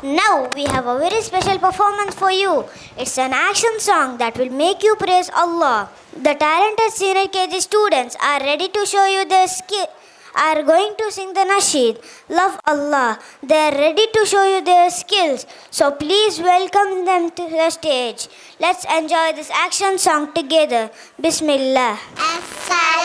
Now we have a very special performance for you. It's an action song that will make you praise Allah. The talented senior KG students are ready to show you their skill. Are going to sing the nasheed, Love Allah. They are ready to show you their skills. So please welcome them to the stage. Let's enjoy this action song together. Bismillah. السلام